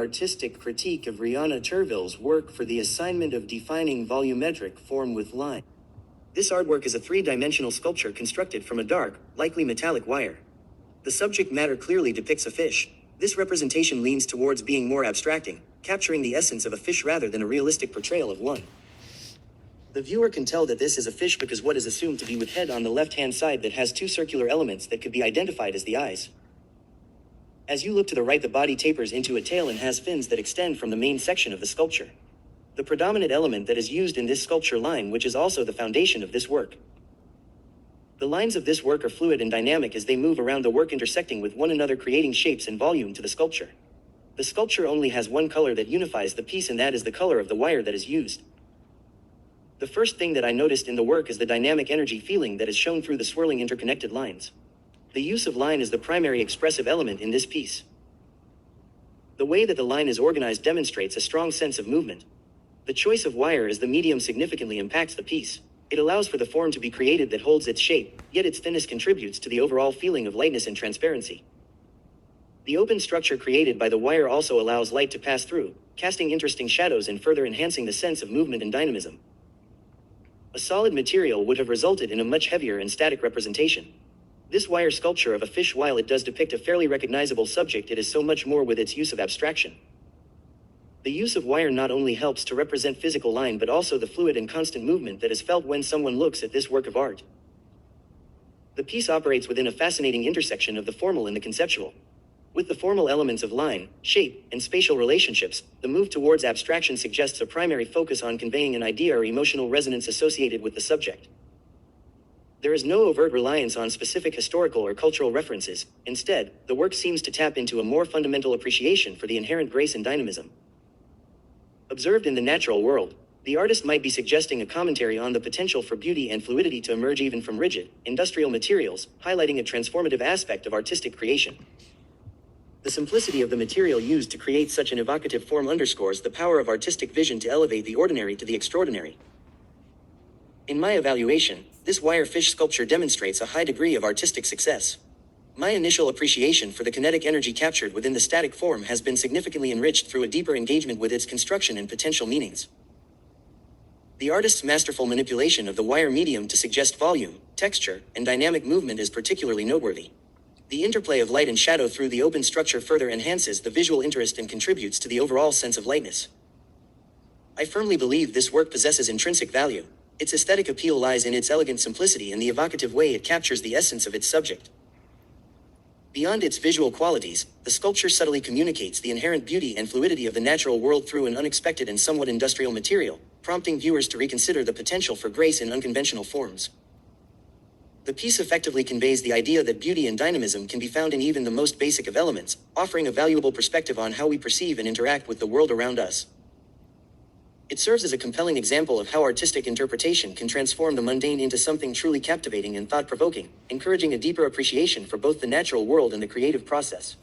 artistic critique of Rihanna Turville's work for the assignment of defining volumetric form with line. This artwork is a three-dimensional sculpture constructed from a dark, likely metallic wire. The subject matter clearly depicts a fish. This representation leans towards being more abstracting, capturing the essence of a fish rather than a realistic portrayal of one. The viewer can tell that this is a fish because what is assumed to be with head on the left-hand side that has two circular elements that could be identified as the eyes. As you look to the right, the body tapers into a tail and has fins that extend from the main section of the sculpture. The predominant element that is used in this sculpture line, which is also the foundation of this work. The lines of this work are fluid and dynamic as they move around the work, intersecting with one another, creating shapes and volume to the sculpture. The sculpture only has one color that unifies the piece, and that is the color of the wire that is used. The first thing that I noticed in the work is the dynamic energy feeling that is shown through the swirling interconnected lines. The use of line is the primary expressive element in this piece. The way that the line is organized demonstrates a strong sense of movement. The choice of wire as the medium significantly impacts the piece. It allows for the form to be created that holds its shape, yet its thinness contributes to the overall feeling of lightness and transparency. The open structure created by the wire also allows light to pass through, casting interesting shadows and further enhancing the sense of movement and dynamism. A solid material would have resulted in a much heavier and static representation. This wire sculpture of a fish, while it does depict a fairly recognizable subject, it is so much more with its use of abstraction. The use of wire not only helps to represent physical line but also the fluid and constant movement that is felt when someone looks at this work of art. The piece operates within a fascinating intersection of the formal and the conceptual. With the formal elements of line, shape, and spatial relationships, the move towards abstraction suggests a primary focus on conveying an idea or emotional resonance associated with the subject. There is no overt reliance on specific historical or cultural references. Instead, the work seems to tap into a more fundamental appreciation for the inherent grace and dynamism observed in the natural world. The artist might be suggesting a commentary on the potential for beauty and fluidity to emerge even from rigid, industrial materials, highlighting a transformative aspect of artistic creation. The simplicity of the material used to create such an evocative form underscores the power of artistic vision to elevate the ordinary to the extraordinary. In my evaluation, this wire fish sculpture demonstrates a high degree of artistic success. My initial appreciation for the kinetic energy captured within the static form has been significantly enriched through a deeper engagement with its construction and potential meanings. The artist's masterful manipulation of the wire medium to suggest volume, texture, and dynamic movement is particularly noteworthy. The interplay of light and shadow through the open structure further enhances the visual interest and contributes to the overall sense of lightness. I firmly believe this work possesses intrinsic value. Its aesthetic appeal lies in its elegant simplicity and the evocative way it captures the essence of its subject. Beyond its visual qualities, the sculpture subtly communicates the inherent beauty and fluidity of the natural world through an unexpected and somewhat industrial material, prompting viewers to reconsider the potential for grace in unconventional forms. The piece effectively conveys the idea that beauty and dynamism can be found in even the most basic of elements, offering a valuable perspective on how we perceive and interact with the world around us. It serves as a compelling example of how artistic interpretation can transform the mundane into something truly captivating and thought-provoking, encouraging a deeper appreciation for both the natural world and the creative process.